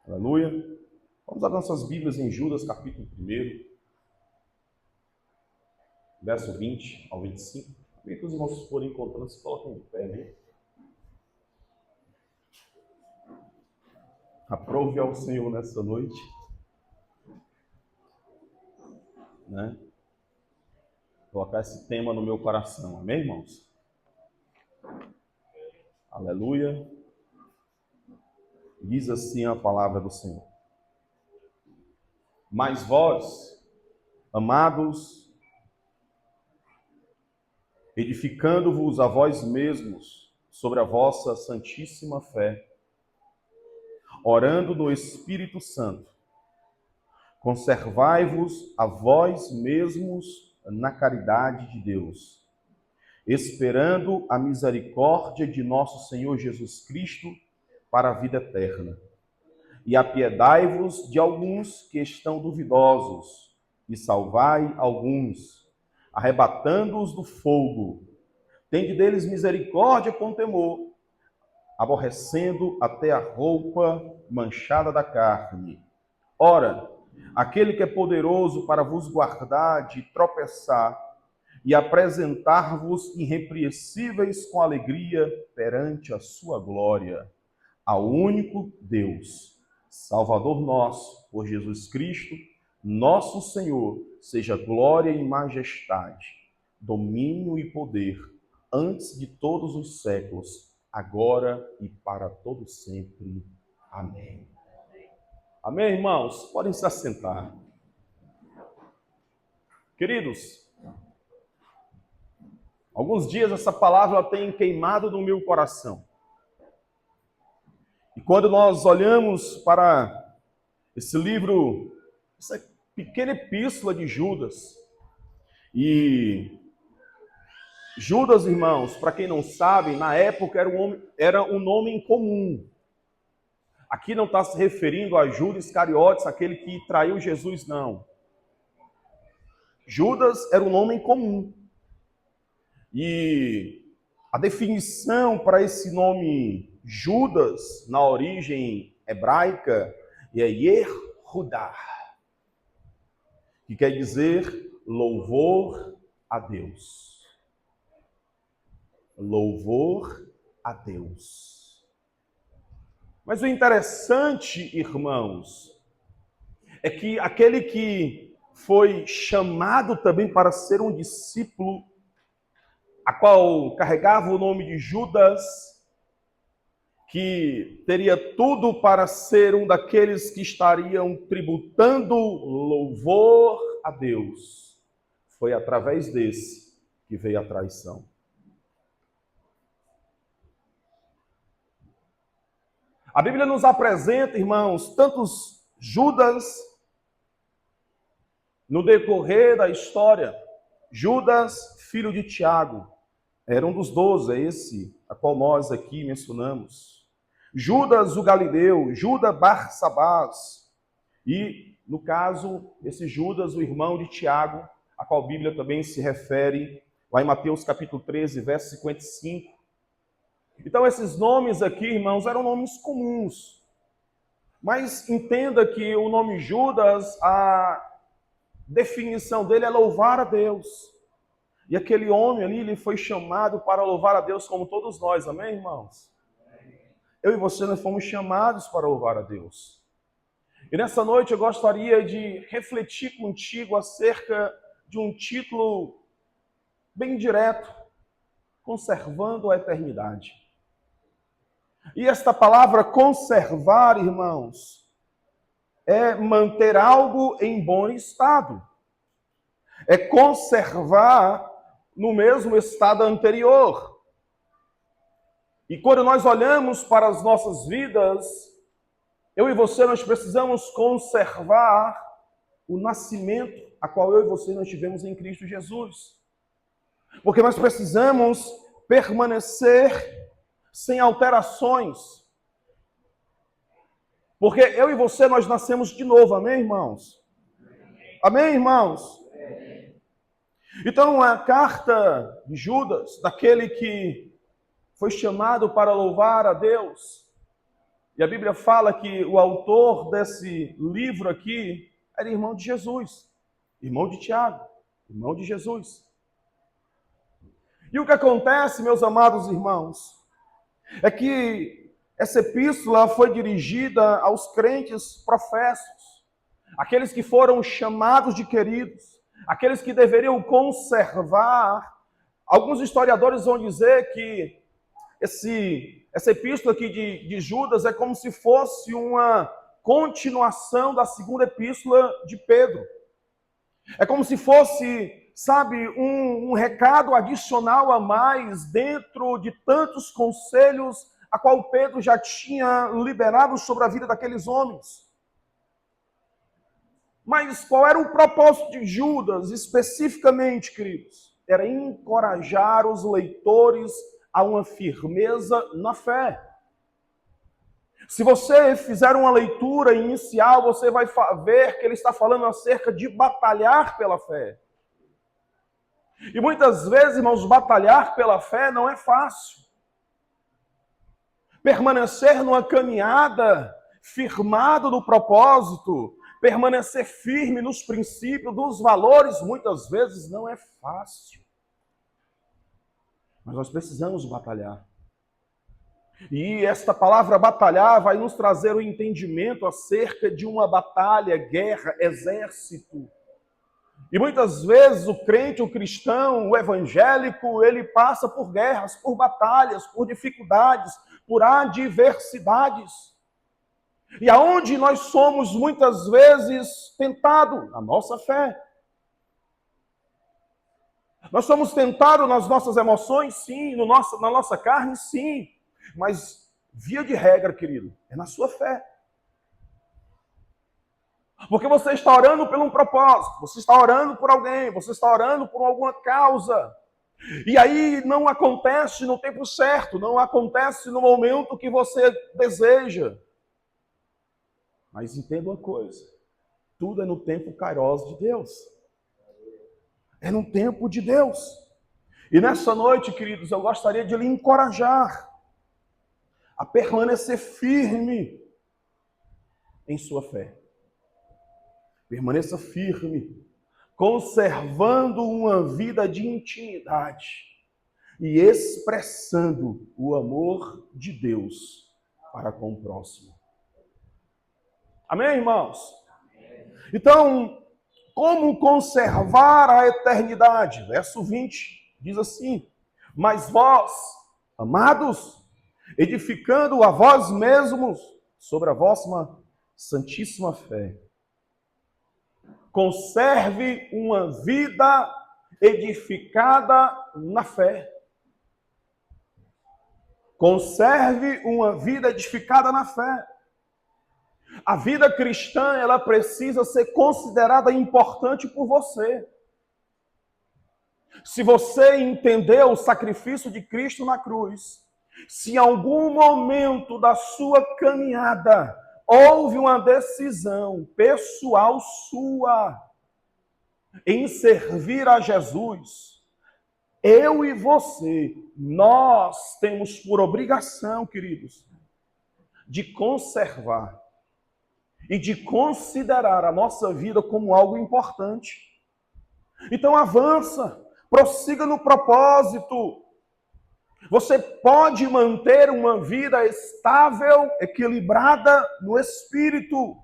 Aleluia. Vamos abrir nossas Bíblias em Judas, capítulo 1, verso 20 ao 25. Queria que os irmãos forem encontrando, se colocam de pé, né? Aprove ao Senhor nessa noite, né? Colocar esse tema no meu coração, amém, irmãos? Aleluia. Diz assim a palavra do Senhor. Mas vós, amados, edificando-vos a vós mesmos sobre a vossa santíssima fé, orando no Espírito Santo, conservai-vos a vós mesmos na caridade de Deus, esperando a misericórdia de nosso Senhor Jesus Cristo para a vida eterna. E apiedai-vos de alguns que estão duvidosos, e salvai alguns, arrebatando-os do fogo. Tende deles misericórdia com temor, aborrecendo até a roupa manchada da carne. Ora, aquele que é poderoso para vos guardar de tropeçar e apresentar-vos irrepreensíveis com alegria perante a sua glória, ao único Deus, Salvador nosso, por Jesus Cristo, nosso Senhor, seja glória e majestade, domínio e poder, antes de todos os séculos, agora e para todo sempre. Amém. Amém, irmãos? Podem se assentar. Queridos, alguns dias essa palavra tem queimado no meu coração. E quando nós olhamos para esse livro, essa pequena epístola de Judas, e Judas, irmãos, para quem não sabe, na época era um nome incomum. Aqui não está se referindo a Judas Iscariotes, aquele que traiu Jesus, não. Judas era um nome incomum. E a definição para esse nome Judas, na origem hebraica, é Yehudá, que quer dizer louvor a Deus. Louvor a Deus. Mas o interessante, irmãos, é que aquele que foi chamado também para ser um discípulo, a qual carregava o nome de Judas, que teria tudo para ser um daqueles que estariam tributando louvor a Deus, foi através desse que veio a traição. A Bíblia nos apresenta, irmãos, tantos Judas no decorrer da história. Judas, filho de Tiago, era um dos 12, é esse a qual nós aqui mencionamos. Judas o Galileu, Judas Barsabás, e, no caso, esse Judas, o irmão de Tiago, a qual a Bíblia também se refere, lá em Mateus capítulo 13, verso 55. Então, esses nomes aqui, irmãos, eram nomes comuns. Mas entenda que o nome Judas, a definição dele é louvar a Deus. E aquele homem ali, ele foi chamado para louvar a Deus como todos nós, amém, irmãos? Eu e você, nós fomos chamados para louvar a Deus. E nessa noite eu gostaria de refletir contigo acerca de um título bem direto, conservando a eternidade. E esta palavra conservar, irmãos, é manter algo em bom estado. É conservar no mesmo estado anterior. E quando nós olhamos para as nossas vidas, eu e você, nós precisamos conservar o nascimento a qual eu e você nós tivemos em Cristo Jesus. Porque nós precisamos permanecer sem alterações. Porque eu e você, nós nascemos de novo, amém, irmãos? Amém, irmãos? Então, a carta de Judas, daquele que foi chamado para louvar a Deus, E a Bíblia fala que o autor desse livro aqui era irmão de Jesus, irmão de Tiago, irmão de Jesus. E o que acontece, meus amados irmãos, é que essa epístola foi dirigida aos crentes professos, aqueles que foram chamados de queridos, aqueles que deveriam conservar. Alguns historiadores vão dizer que essa epístola aqui de Judas é como se fosse uma continuação da segunda epístola de Pedro. É como se fosse, sabe, um recado adicional a mais dentro de tantos conselhos a qual Pedro já tinha liberado sobre a vida daqueles homens. Mas qual era o propósito de Judas especificamente, queridos? Era encorajar os leitores a uma firmeza na fé. Se você fizer uma leitura inicial, você vai ver que ele está falando acerca de batalhar pela fé. E muitas vezes, irmãos, batalhar pela fé não é fácil. Permanecer numa caminhada, firmado no propósito, permanecer firme nos princípios, nos valores, muitas vezes não é fácil. Mas nós precisamos batalhar. E esta palavra batalhar vai nos trazer o entendimento acerca de uma batalha, guerra, exército. E muitas vezes o crente, o cristão, o evangélico, ele passa por guerras, por batalhas, por dificuldades, por adversidades. E aonde nós somos muitas vezes tentados? Na nossa fé. Nós somos tentados nas nossas emoções, sim, na nossa carne, sim. Mas, via de regra, querido, é na sua fé. Porque você está orando por um propósito, você está orando por alguém, você está orando por alguma causa. E aí não acontece no tempo certo, não acontece no momento que você deseja. Mas entenda uma coisa, tudo é no tempo kairos de Deus. É no tempo de Deus. E nessa noite, queridos, eu gostaria de lhe encorajar a permanecer firme em sua fé. Permaneça firme, conservando uma vida de intimidade e expressando o amor de Deus para com o próximo. Amém, irmãos? Então, como conservar a eternidade? Verso 20 diz assim: mas vós, amados, edificando a vós mesmos sobre a vossa santíssima fé, conserve uma vida edificada na fé. Conserve uma vida edificada na fé. A vida cristã, ela precisa ser considerada importante por você. Se você entender o sacrifício de Cristo na cruz, se em algum momento da sua caminhada houve uma decisão pessoal sua em servir a Jesus, eu e você, nós temos por obrigação, queridos, de conservar e de considerar a nossa vida como algo importante. Então avança, prossiga no propósito. Você pode manter uma vida estável, equilibrada no espírito.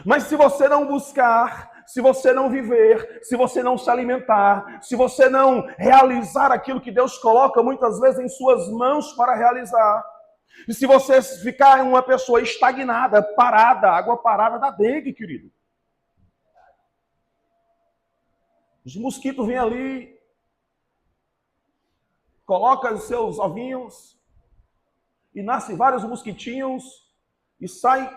Mas se você não buscar, se você não viver, se você não se alimentar, se você não realizar aquilo que Deus coloca muitas vezes em suas mãos para realizar, e se você ficar uma pessoa estagnada, parada, água parada dá dengue, querido. Os mosquitos vêm ali, colocam os seus ovinhos, e nascem vários mosquitinhos, e sai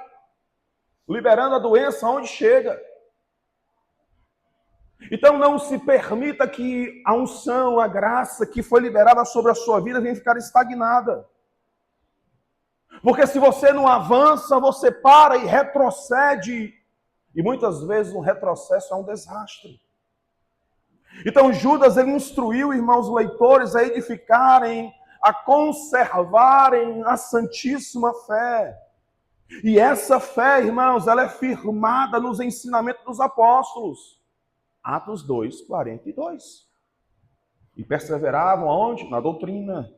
liberando a doença onde chega. Então não se permita que a unção, a graça que foi liberada sobre a sua vida venha ficar estagnada. Porque se você não avança, você para e retrocede. E muitas vezes o retrocesso é um desastre. Então Judas, ele instruiu, irmãos leitores, a edificarem a conservarem a santíssima fé. E essa fé, irmãos, ela é firmada nos ensinamentos dos apóstolos. Atos 2, 42. E perseveravam aonde? Na doutrina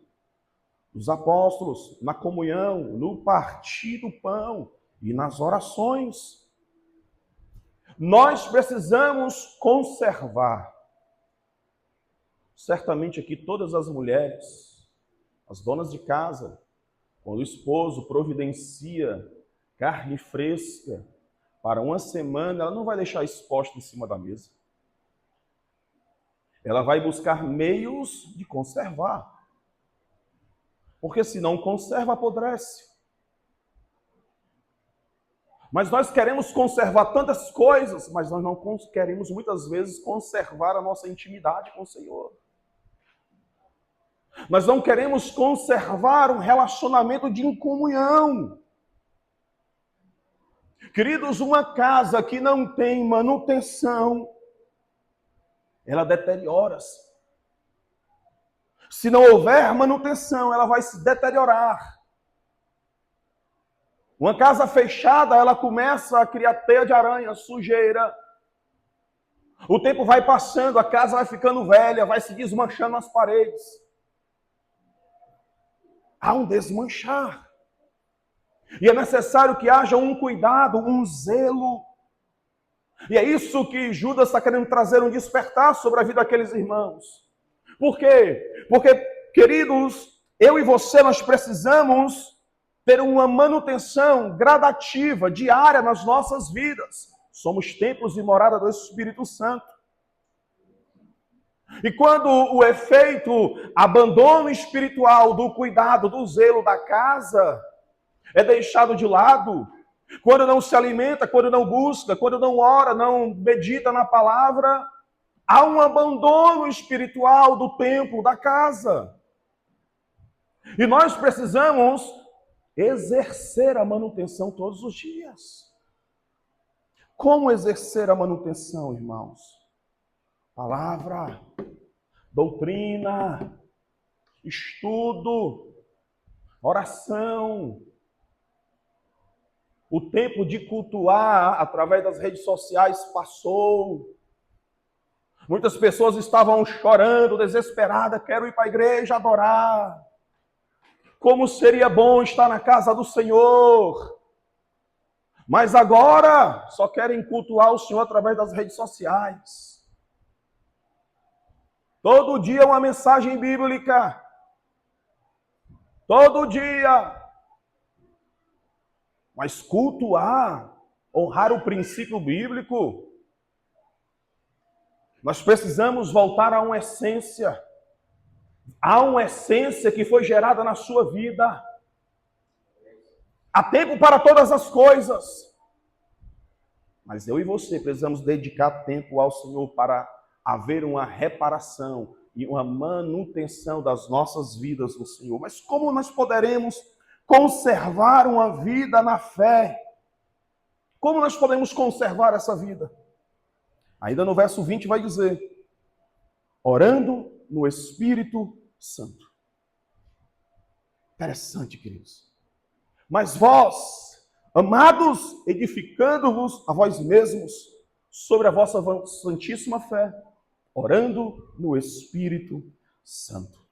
dos apóstolos, na comunhão, no partir do pão e nas orações. Nós precisamos conservar. Certamente aqui todas as mulheres, as donas de casa, quando o esposo providencia carne fresca para uma semana, ela não vai deixar exposta em cima da mesa. Ela vai buscar meios de conservar. Porque se não conserva, apodrece. Mas nós queremos conservar tantas coisas, mas nós não queremos muitas vezes conservar a nossa intimidade com o Senhor. Nós não queremos conservar um relacionamento de incomunhão. Queridos, uma casa que não tem manutenção, ela deteriora-se. Se não houver manutenção, ela vai se deteriorar. Uma casa fechada, ela começa a criar teia de aranha, sujeira. O tempo vai passando, a casa vai ficando velha, vai se desmanchando as paredes. Há um desmanchar. E é necessário que haja um cuidado, um zelo. E é isso que Judas está querendo trazer, um despertar sobre a vida daqueles irmãos. Por quê? Porque, queridos, eu e você, nós precisamos ter uma manutenção gradativa, diária nas nossas vidas. Somos templos e morada do Espírito Santo. E quando o efeito abandono espiritual do cuidado, do zelo da casa é deixado de lado, quando não se alimenta, quando não busca, quando não ora, não medita na palavra, há um abandono espiritual do templo, da casa. E nós precisamos exercer a manutenção todos os dias. Como exercer a manutenção, irmãos? Palavra, doutrina, estudo, oração. O tempo de cultuar através das redes sociais passou. Muitas pessoas estavam chorando, desesperadas, quero ir para a igreja adorar. Como seria bom estar na casa do Senhor. Mas agora só querem cultuar o Senhor através das redes sociais. Todo dia uma mensagem bíblica. Todo dia. Mas cultuar, honrar o princípio bíblico, nós precisamos voltar a uma essência. Há uma essência que foi gerada na sua vida. Há tempo para todas as coisas. Mas eu e você precisamos dedicar tempo ao Senhor para haver uma reparação e uma manutenção das nossas vidas no Senhor. Mas como nós poderemos conservar uma vida na fé? Como nós podemos conservar essa vida? Ainda no verso 20 vai dizer: orando no Espírito Santo. Interessante, queridos. Mas vós, amados, edificando-vos a vós mesmos sobre a vossa santíssima fé, orando no Espírito Santo.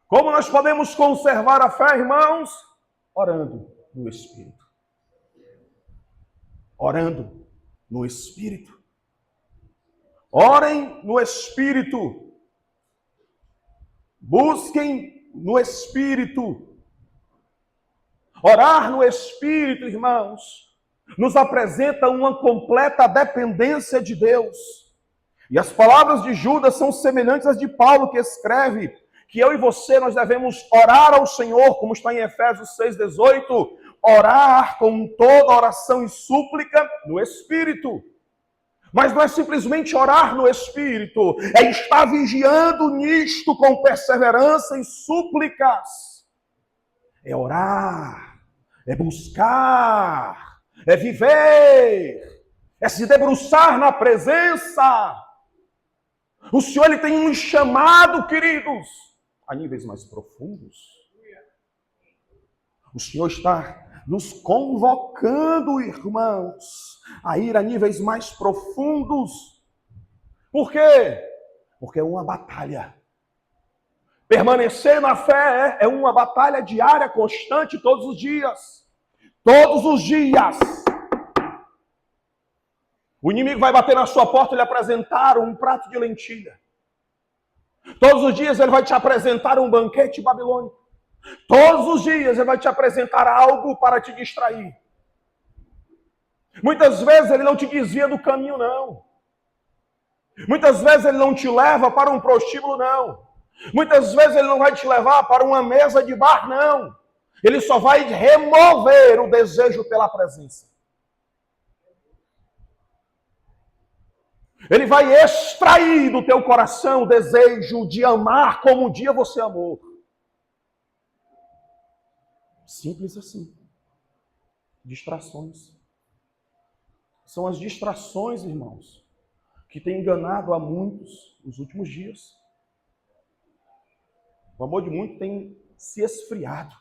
Como nós podemos conservar a fé, irmãos? Orando no Espírito. Orando no Espírito. Orem no Espírito. Busquem no Espírito. Orar no Espírito, irmãos, nos apresenta uma completa dependência de Deus. E as palavras de Judas são semelhantes às de Paulo, que escreve que eu e você, nós devemos orar ao Senhor, como está em Efésios 6,18, orar com toda oração e súplica no Espírito. Mas não é simplesmente orar no Espírito, é estar vigiando nisto com perseverança e súplicas. É orar, é buscar, é viver, é se debruçar na presença. O Senhor, Ele tem um chamado, queridos, a níveis mais profundos. O Senhor está nos convocando, irmãos, a ir a níveis mais profundos. Por quê? Porque é uma batalha. Permanecer na fé é uma batalha diária, constante, todos os dias. Todos os dias. O inimigo vai bater na sua porta e lhe apresentar um prato de lentilha. Todos os dias ele vai te apresentar um banquete babilônico. Todos os dias ele vai te apresentar algo para te distrair. Muitas vezes ele não te desvia do caminho, não. Muitas vezes ele não te leva para um prostíbulo, não. Muitas vezes ele não vai te levar para uma mesa de bar, não. Ele só vai remover o desejo pela presença. Ele vai extrair do teu coração o desejo de amar como um dia você amou. Simples assim. Distrações. São as distrações, irmãos, que têm enganado a muitos nos últimos dias. O amor de muitos tem se esfriado.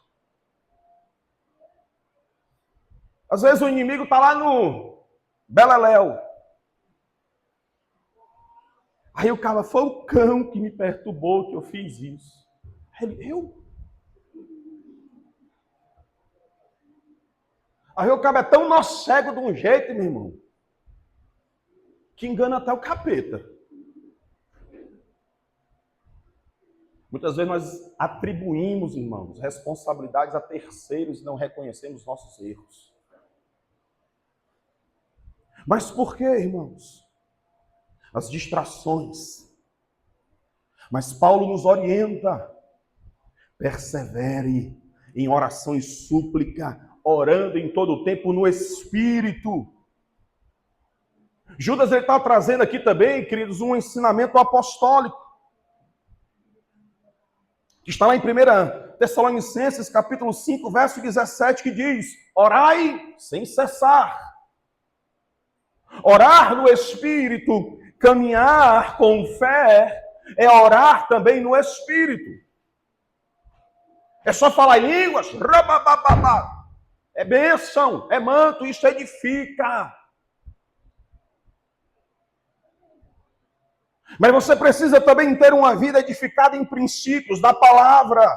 Às vezes o inimigo está lá no beleléu. Aí o cara, foi o cão que me perturbou, que eu fiz isso. Eu? Aí o cara é tão nó cego de um jeito, meu irmão, que engana até o capeta. Muitas vezes nós atribuímos, irmãos, responsabilidades a terceiros e não reconhecemos nossos erros. Mas por quê, irmãos? As distrações. Mas Paulo nos orienta. Persevere em oração e súplica, orando em todo o tempo no Espírito. Judas está trazendo aqui também, queridos, um ensinamento apostólico. Que está lá em 1 Tessalonicenses, capítulo 5, verso 17, que diz: orai sem cessar. Orar no Espírito, caminhar com fé, é orar também no Espírito. É só falar em línguas? É bênção, é manto, isso edifica. Mas você precisa também ter uma vida edificada em princípios da palavra,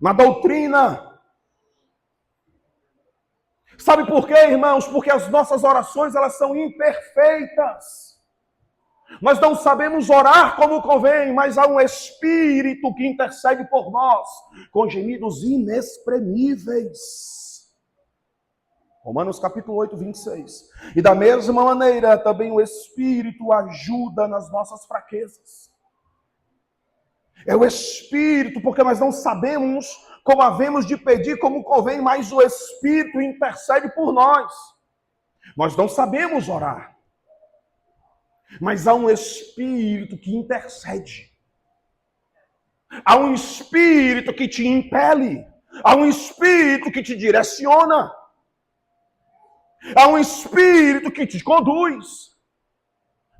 na doutrina. Sabe por quê, irmãos? Porque as nossas orações, elas são imperfeitas. Nós não sabemos orar como convém, mas há um Espírito que intercede por nós, com gemidos inexprimíveis. Romanos capítulo 8, 26. E da mesma maneira, também o Espírito ajuda nas nossas fraquezas. É o Espírito, porque nós não sabemos como havemos de pedir como convém, mas o Espírito intercede por nós. Nós não sabemos orar, mas há um Espírito que intercede. Há um Espírito que te impele. Há um Espírito que te direciona. Há um Espírito que te conduz.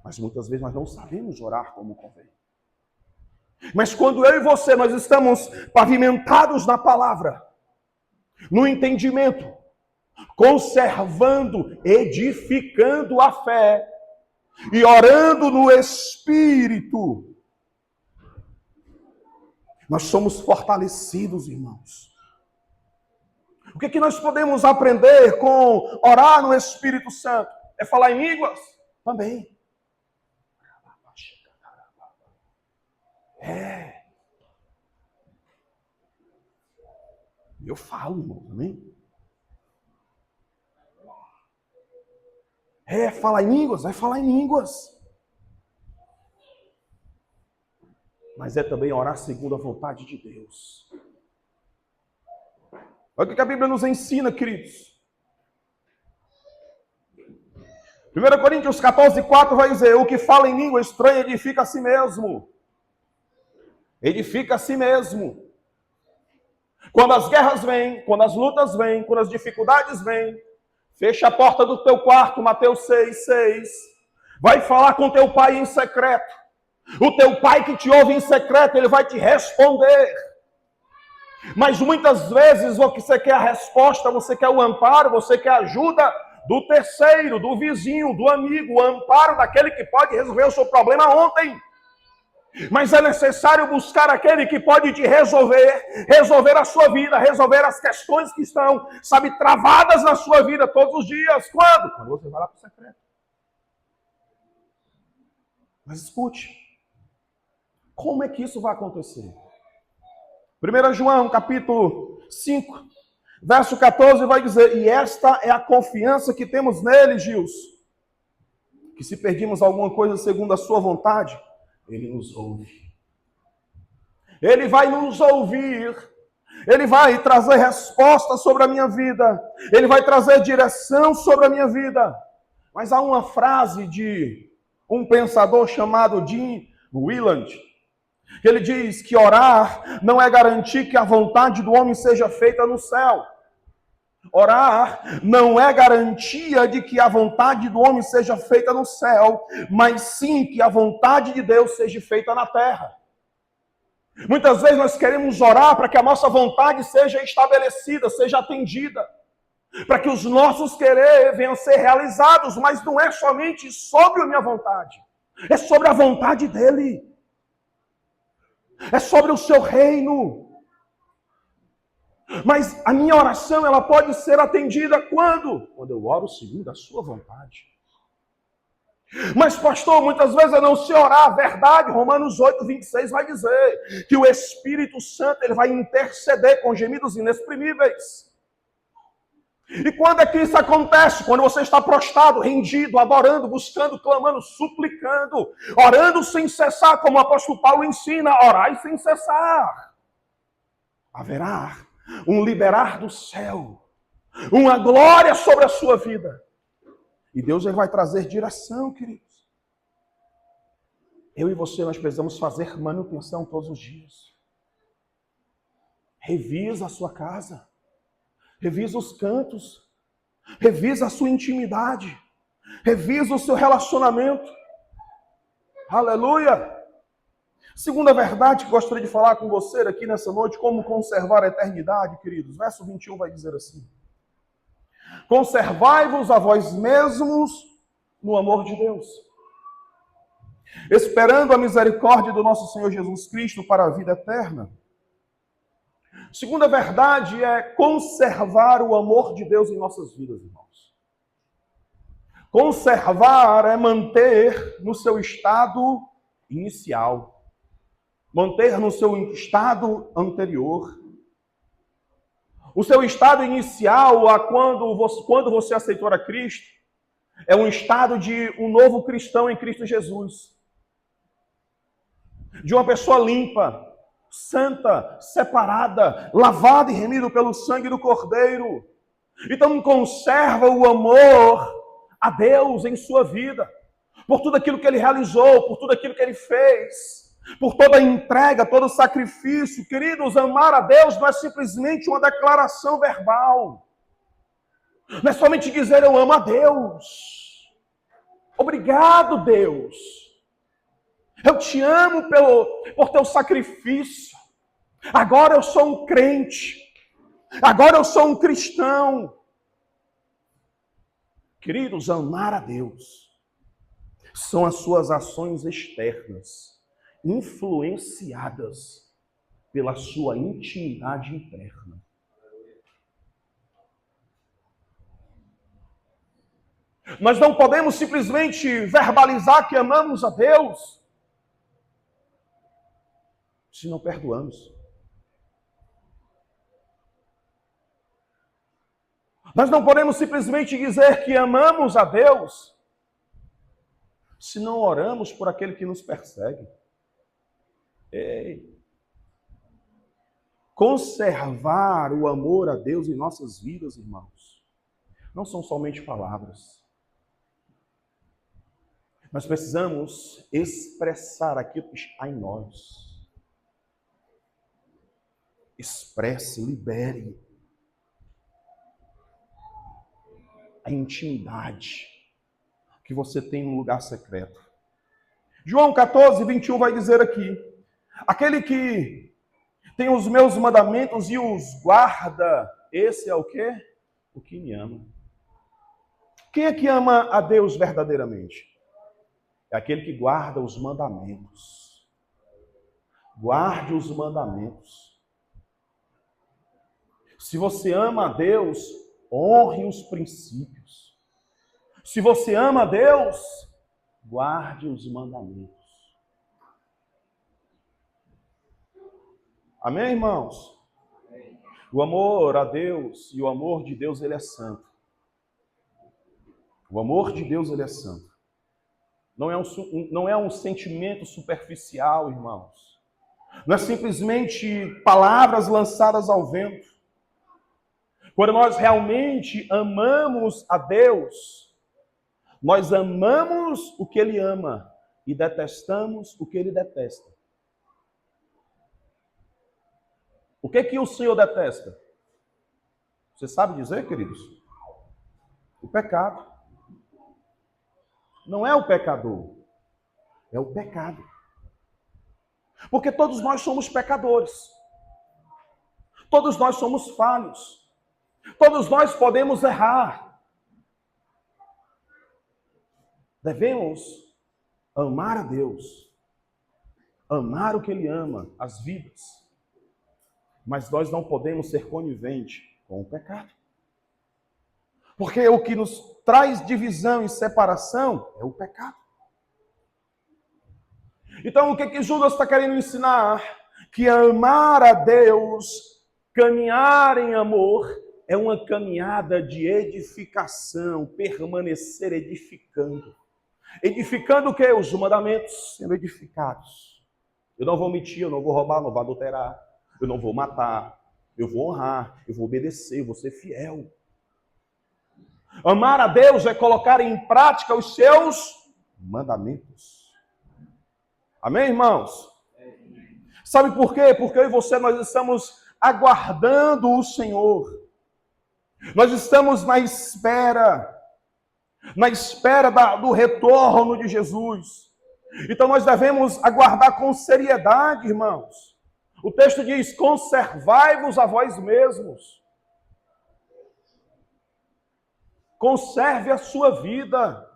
Mas muitas vezes nós não sabemos orar como convém. Mas quando eu e você, nós estamos pavimentados na palavra, no entendimento, conservando, edificando a fé e orando no Espírito, nós somos fortalecidos, irmãos. O que nós podemos aprender com orar no Espírito Santo? É falar em línguas? Também. Eu falo, irmão, também. Falar em línguas? Vai falar em línguas. Mas é também orar segundo a vontade de Deus. Olha o que a Bíblia nos ensina, queridos. 1 Coríntios 14, 4 vai dizer: o que fala em língua estranha edifica a si mesmo. Edifica a si mesmo. Quando as guerras vêm, quando as lutas vêm, quando as dificuldades vêm, fecha a porta do teu quarto, Mateus 6, 6. Vai falar com teu pai em secreto. O teu pai que te ouve em secreto, ele vai te responder. Mas muitas vezes você quer a resposta, você quer o amparo, você quer a ajuda do terceiro, do vizinho, do amigo, o amparo daquele que pode resolver o seu problema ontem. Mas é necessário buscar aquele que pode te resolver a sua vida, resolver as questões que estão, sabe, travadas na sua vida todos os dias. Quando? Quando você vai lá para o secreto. Mas escute, como é que isso vai acontecer? 1 João, capítulo 5, verso 14, vai dizer: e esta é a confiança que temos nele, Gilson, que se perdimos alguma coisa segundo a sua vontade, ele nos ouve. Ele vai nos ouvir. Ele vai trazer resposta sobre a minha vida. Ele vai trazer direção sobre a minha vida. Mas há uma frase de um pensador chamado Jim Willand, que ele diz que orar não é garantir que a vontade do homem seja feita no céu. Orar não é garantia de que a vontade do homem seja feita no céu, mas sim que a vontade de Deus seja feita na terra. Muitas vezes nós queremos orar para que a nossa vontade seja estabelecida, seja atendida, para que os nossos quereres venham a ser realizados, mas não é somente sobre a minha vontade, é sobre a vontade dele, é sobre o seu reino. Mas a minha oração, ela pode ser atendida quando? Quando eu oro segundo a sua vontade. Mas pastor, muitas vezes eu não sei orar a verdade. Romanos 8, 26 vai dizer que o Espírito Santo, ele vai interceder com gemidos inexprimíveis. E quando é que isso acontece? Quando você está prostrado, rendido, adorando, buscando, clamando, suplicando, orando sem cessar, como o apóstolo Paulo ensina, orai sem cessar. Haverá um liberar do céu, uma glória sobre a sua vida. E Deus vai trazer direção, queridos. Eu e você, nós precisamos fazer manutenção todos os dias. Revisa a sua casa. Revisa os cantos. Revisa a sua intimidade. Revisa o seu relacionamento. Aleluia! Segunda verdade que gostaria de falar com você aqui nessa noite, como conservar a eternidade, queridos. Verso 21 vai dizer assim: conservai-vos a vós mesmos no amor de Deus, esperando a misericórdia do nosso Senhor Jesus Cristo para a vida eterna. Segunda verdade é conservar o amor de Deus em nossas vidas, irmãos. Conservar é manter no seu estado inicial. Manter no seu estado anterior. O seu estado inicial, quando você aceitou a Cristo, é um estado de um novo cristão em Cristo Jesus. De uma pessoa limpa, santa, separada, lavada e remida pelo sangue do Cordeiro. Então conserva o amor a Deus em sua vida, por tudo aquilo que Ele realizou, por tudo aquilo que Ele fez, por toda a entrega, todo o sacrifício. Queridos, amar a Deus não é simplesmente uma declaração verbal. Não é somente dizer eu amo a Deus. Obrigado, Deus. Eu te amo por teu sacrifício. Agora eu sou um crente. Agora eu sou um cristão. Queridos, amar a Deus são as suas ações externas, influenciadas pela sua intimidade interna. Nós não podemos simplesmente verbalizar que amamos a Deus se não perdoamos. Nós não podemos simplesmente dizer que amamos a Deus se não oramos por aquele que nos persegue. Ei. Conservar o amor a Deus em nossas vidas, irmãos, não são somente palavras. Nós precisamos expressar aquilo que está em nós. Expresse, libere a intimidade que você tem no lugar secreto. João 14, 21 vai dizer aqui: aquele que tem os meus mandamentos e os guarda, esse é o quê? O que me ama. Quem é que ama a Deus verdadeiramente? É aquele que guarda os mandamentos. Guarde os mandamentos. Se você ama a Deus, honre os princípios. Se você ama a Deus, guarde os mandamentos. Amém, irmãos? O amor a Deus e o amor de Deus, ele é santo. O amor de Deus, ele é santo. Não é um sentimento superficial, irmãos. Não é simplesmente palavras lançadas ao vento. Quando nós realmente amamos a Deus, nós amamos o que Ele ama e detestamos o que Ele detesta. O que o Senhor detesta? Você sabe dizer, queridos? O pecado. Não é o pecador, é o pecado. Porque todos nós somos pecadores. Todos nós somos falhos. Todos nós podemos errar. Devemos amar a Deus. Amar o que Ele ama, as vidas. Mas nós não podemos ser coniventes com o pecado. Porque o que nos traz divisão e separação é o pecado. Então, o que Judas está querendo ensinar? Que amar a Deus, caminhar em amor, é uma caminhada de edificação, permanecer edificando. Edificando o quê? Os mandamentos sendo edificados. Eu não vou mentir, eu não vou roubar, não vou adulterar, eu não vou matar, eu vou honrar, eu vou obedecer, eu vou ser fiel. Amar a Deus é colocar em prática os seus mandamentos. Amém, irmãos? Sabe por quê? Porque eu e você, nós estamos aguardando o Senhor. Nós estamos na espera do retorno de Jesus. Então nós devemos aguardar com seriedade, irmãos. O texto diz: conservai-vos a vós mesmos. Conserve a sua vida.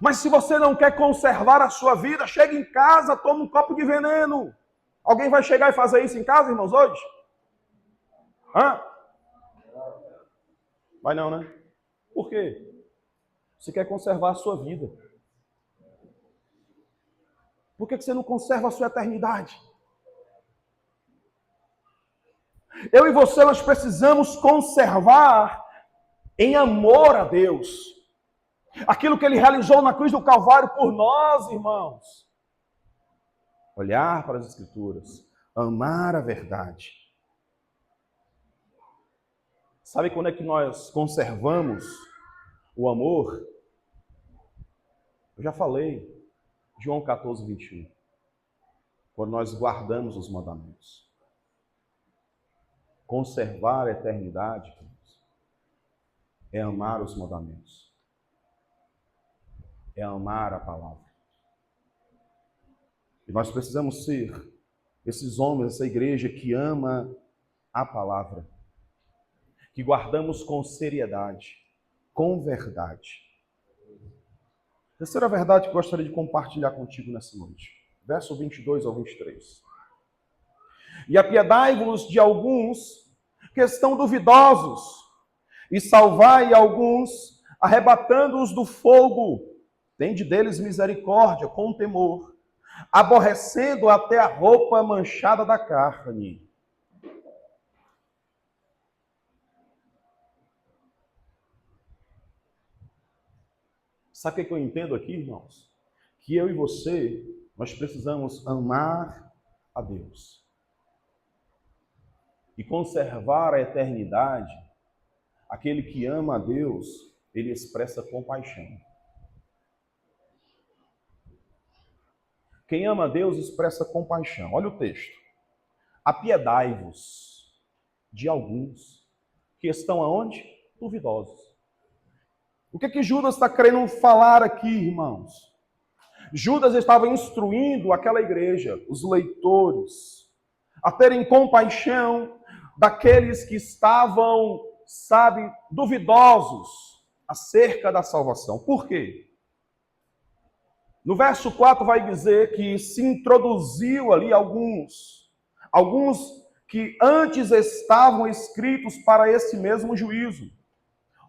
Mas se você não quer conservar a sua vida, chegue em casa, tome um copo de veneno. Alguém vai chegar e fazer isso em casa, irmãos, hoje? Hã? Vai não, né? Por quê? Você quer conservar a sua vida. Por que você não conserva a sua eternidade? Eu e você, nós precisamos conservar em amor a Deus aquilo que Ele realizou na cruz do Calvário por nós, irmãos. Olhar para as Escrituras, amar a verdade. Sabe quando é que nós conservamos o amor? Eu já falei, João 14, 21. Quando nós guardamos os mandamentos. Conservar a eternidade, é amar os mandamentos. É amar a palavra. E nós precisamos ser esses homens, essa igreja que ama a palavra. Que guardamos com seriedade, com verdade. Terceira verdade que eu gostaria de compartilhar contigo nessa noite. Verso 22 ao 23. E apiedai-vos de alguns que estão duvidosos, e salvai alguns, arrebatando-os do fogo. Tende deles misericórdia, com temor, aborrecendo até a roupa manchada da carne. Sabe o que eu entendo aqui, irmãos? Que eu e você, nós precisamos amar a Deus. E conservar a eternidade. Aquele que ama a Deus, ele expressa compaixão. Quem ama a Deus expressa compaixão. Olha o texto. Apiedai-vos de alguns que estão aonde? Duvidosos. O que Judas está querendo falar aqui, irmãos? Judas estava instruindo aquela igreja, os leitores, a terem compaixão daqueles que estavam, duvidosos acerca da salvação. Por quê? No verso 4 vai dizer que se introduziu ali alguns que antes estavam escritos para esse mesmo juízo.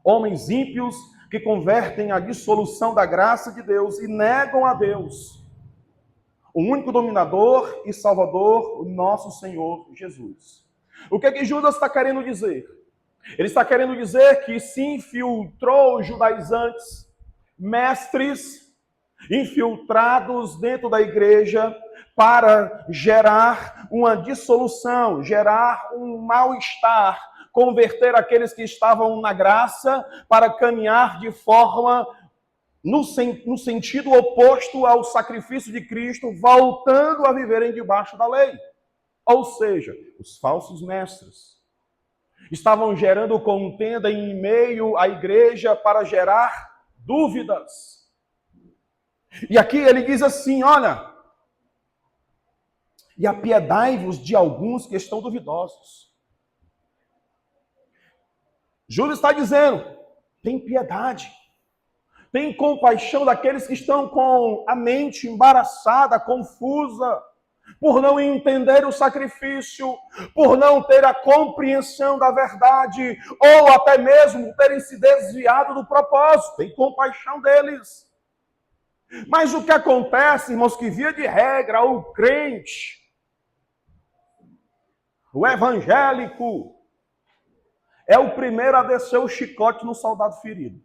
Homens ímpios que convertem a dissolução da graça de Deus e negam a Deus, o único dominador e salvador, o nosso Senhor Jesus. O que Judas está querendo dizer? Ele está querendo dizer que se infiltrou judaizantes, mestres, infiltrados dentro da igreja para gerar uma dissolução, gerar um mal-estar, converter aqueles que estavam na graça para caminhar de forma no sentido oposto ao sacrifício de Cristo, voltando a viverem debaixo da lei. Ou seja, os falsos mestres estavam gerando contenda em meio à igreja para gerar dúvidas. E aqui ele diz assim, olha, e apiedai-vos de alguns que estão duvidosos. Judas está dizendo, tem piedade, tem compaixão daqueles que estão com a mente embaraçada, confusa, por não entender o sacrifício, por não ter a compreensão da verdade, ou até mesmo terem se desviado do propósito, tem compaixão deles. Mas o que acontece, irmãos, que via de regra, o crente, o evangélico, é o primeiro a descer o chicote no soldado ferido.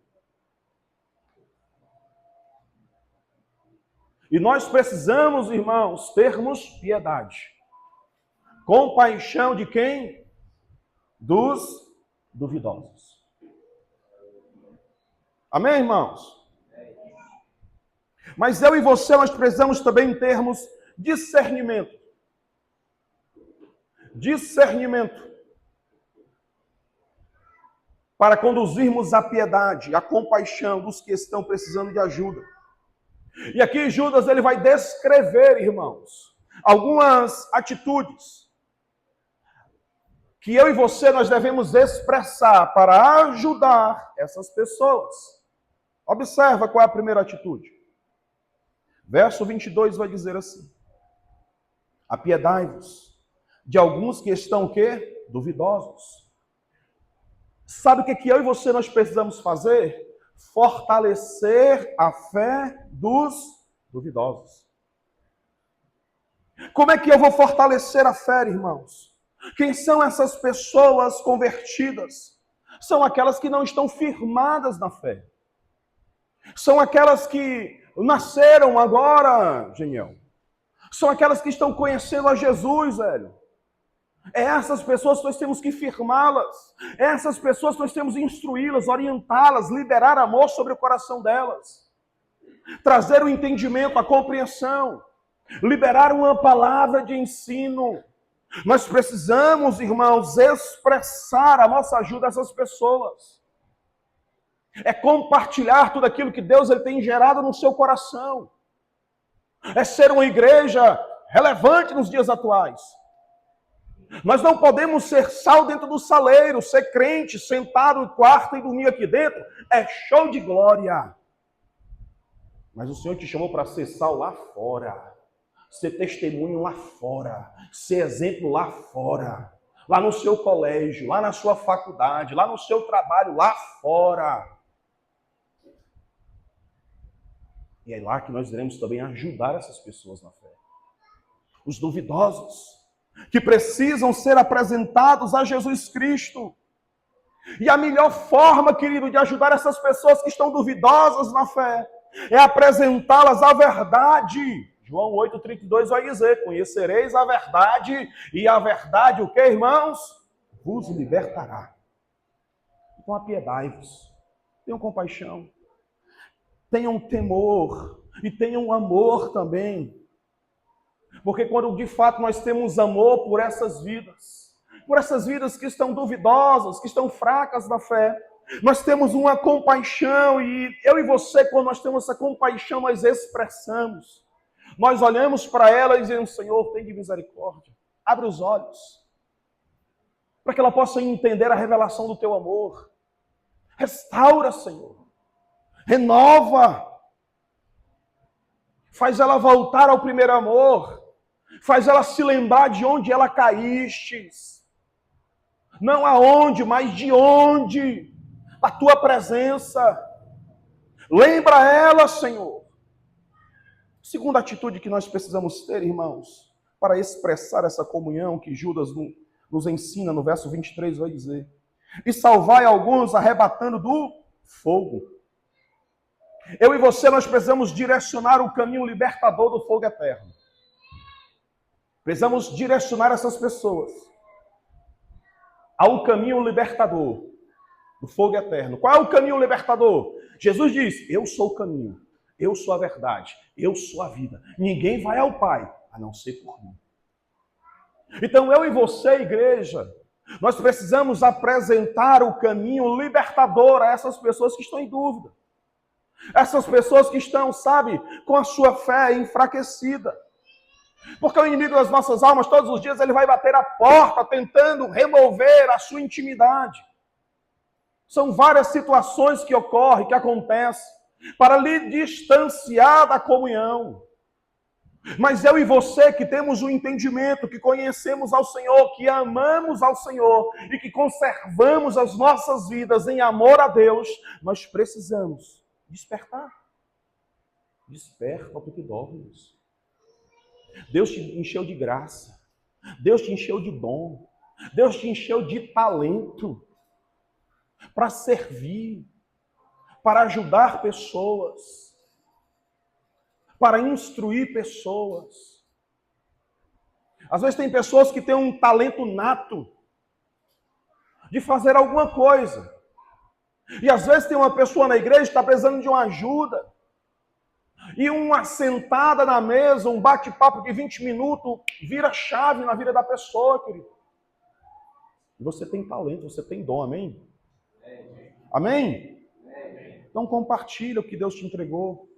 E nós precisamos, irmãos, termos piedade. Compaixão de quem? Dos duvidosos. Amém, irmãos? Mas eu e você, nós precisamos também termos discernimento. Discernimento. Para conduzirmos a piedade, a compaixão dos que estão precisando de ajuda. E aqui Judas ele vai descrever, irmãos, algumas atitudes que eu e você nós devemos expressar para ajudar essas pessoas. Observa qual é a primeira atitude. Verso 22 vai dizer assim: apiedai-vos de alguns que estão o quê? Duvidosos. Sabe o que eu e você nós precisamos fazer? Fortalecer a fé dos duvidosos. Como é que eu vou fortalecer a fé, irmãos? Quem são essas pessoas convertidas? São aquelas que não estão firmadas na fé. São aquelas que nasceram agora, Geniel. São aquelas que estão conhecendo a Jesus, velho. É essas pessoas que nós temos que firmá-las. É essas pessoas que nós temos que instruí-las, orientá-las, liberar amor sobre o coração delas. Trazer o entendimento, a compreensão. Liberar uma palavra de ensino. Nós precisamos, irmãos, expressar a nossa ajuda a essas pessoas. É compartilhar tudo aquilo que Deus ele tem gerado no seu coração. É ser uma igreja relevante nos dias atuais. Nós não podemos ser sal dentro do saleiro, ser crente, sentado no quarto e dormir aqui dentro. É show de glória. Mas o Senhor te chamou para ser sal lá fora. Ser testemunho lá fora. Ser exemplo lá fora. Lá no seu colégio, lá na sua faculdade, lá no seu trabalho, lá fora. E é lá que nós iremos também ajudar essas pessoas na fé. Os duvidosos, que precisam ser apresentados a Jesus Cristo. E a melhor forma, querido, de ajudar essas pessoas que estão duvidosas na fé, é apresentá-las à verdade. João 8,32 vai dizer, conhecereis a verdade, e a verdade, o que, irmãos? Vos libertará. Então apiedai-vos, tenham compaixão, tenham temor, e tenham amor também. Porque quando de fato nós temos amor por essas vidas que estão duvidosas, que estão fracas na fé, Nós temos uma compaixão e eu e você, quando nós temos essa compaixão, nós expressamos. Nós olhamos para ela e dizemos, Senhor, tem de misericórdia. Abre os olhos. Para que ela possa entender a revelação do teu amor. Restaura, Senhor. Renova. Faz ela voltar ao primeiro amor. Faz ela se lembrar de onde ela caíste. Não aonde, mas de onde. A tua presença. Lembra ela, Senhor. Segunda atitude que nós precisamos ter, irmãos, para expressar essa comunhão que Judas nos ensina no verso 23, vai dizer. E salvai alguns arrebatando do fogo. Eu e você, nós precisamos direcionar o caminho libertador do fogo eterno. Precisamos direcionar essas pessoas ao caminho libertador do fogo eterno. Qual é o caminho libertador? Jesus diz, eu sou o caminho, eu sou a verdade, eu sou a vida. Ninguém vai ao Pai, a não ser por mim. Então eu e você, igreja, nós precisamos apresentar o caminho libertador a essas pessoas que estão em dúvida. Essas pessoas que estão, sabe, com a sua fé enfraquecida. Porque o inimigo das nossas almas, todos os dias, ele vai bater a porta tentando remover a sua intimidade. São várias situações que ocorrem, que acontecem, para lhe distanciar da comunhão. Mas eu e você que temos o entendimento, que conhecemos ao Senhor, que amamos ao Senhor e que conservamos as nossas vidas em amor a Deus, nós precisamos despertar. Desperta, porque dormes. Deus te encheu de graça. Deus te encheu de dom. Deus te encheu de talento para servir, para ajudar pessoas, para instruir pessoas. Às vezes tem pessoas que têm um talento nato de fazer alguma coisa. E às vezes tem uma pessoa na igreja que está precisando de uma ajuda. E uma sentada na mesa, um bate-papo de 20 minutos, vira chave na vida da pessoa, querido. Você tem talento, você tem dom, amém? Amém? Então compartilha o que Deus te entregou.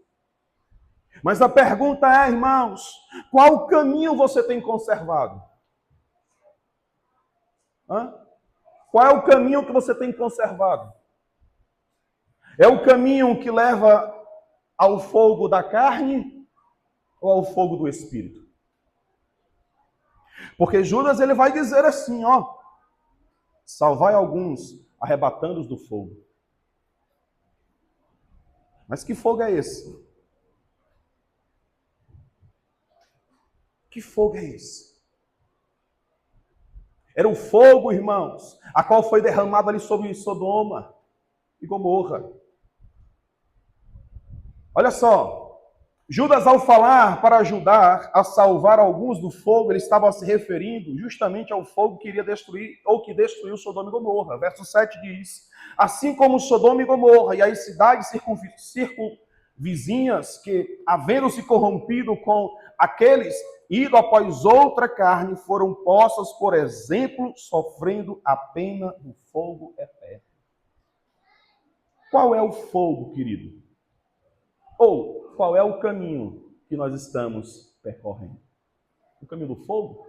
Mas a pergunta é, irmãos, qual caminho você tem conservado? Qual é o caminho que você tem conservado? É o caminho que leva ao fogo da carne ou ao fogo do Espírito? Porque Judas, ele vai dizer assim, salvai alguns, arrebatando-os do fogo. Mas que fogo é esse? Que fogo é esse? Era o fogo, irmãos, a qual foi derramado ali sobre Sodoma e Gomorra. Olha só, Judas, ao falar para ajudar a salvar alguns do fogo, ele estava se referindo justamente ao fogo que iria destruir, ou que destruiu Sodoma e Gomorra. Verso 7 diz, assim como Sodoma e Gomorra e as cidades circunvizinhas que, havendo se corrompido com aqueles, ido após outra carne, foram postas, por exemplo, sofrendo a pena do fogo eterno. Qual é o fogo, querido? Ou qual é o caminho que nós estamos percorrendo? O caminho do fogo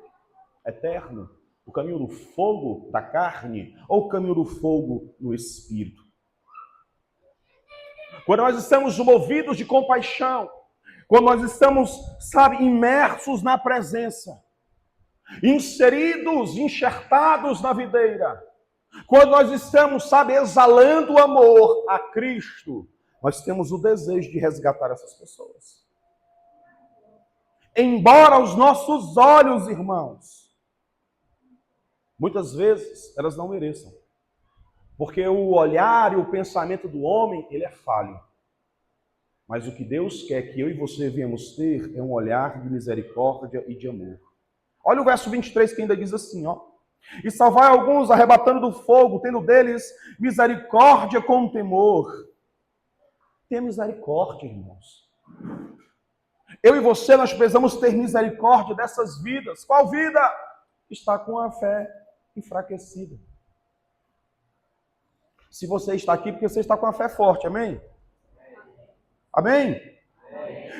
eterno? O caminho do fogo da carne? Ou o caminho do fogo no Espírito? Quando nós estamos movidos de compaixão, quando nós estamos, imersos na presença, inseridos, enxertados na videira, quando nós estamos, exalando o amor a Cristo, nós temos o desejo de resgatar essas pessoas. Embora os nossos olhos, irmãos, muitas vezes elas não mereçam. Porque o olhar e o pensamento do homem, ele é falho. Mas o que Deus quer que eu e você venhamos ter é um olhar de misericórdia e de amor. Olha o verso 23 que ainda diz assim, e salvai alguns arrebatando do fogo, tendo deles misericórdia com temor. Tenha misericórdia, irmãos. Eu e você, nós precisamos ter misericórdia dessas vidas. Qual vida? Está com a fé enfraquecida. Se você está aqui, porque você está com a fé forte, amém? Amém?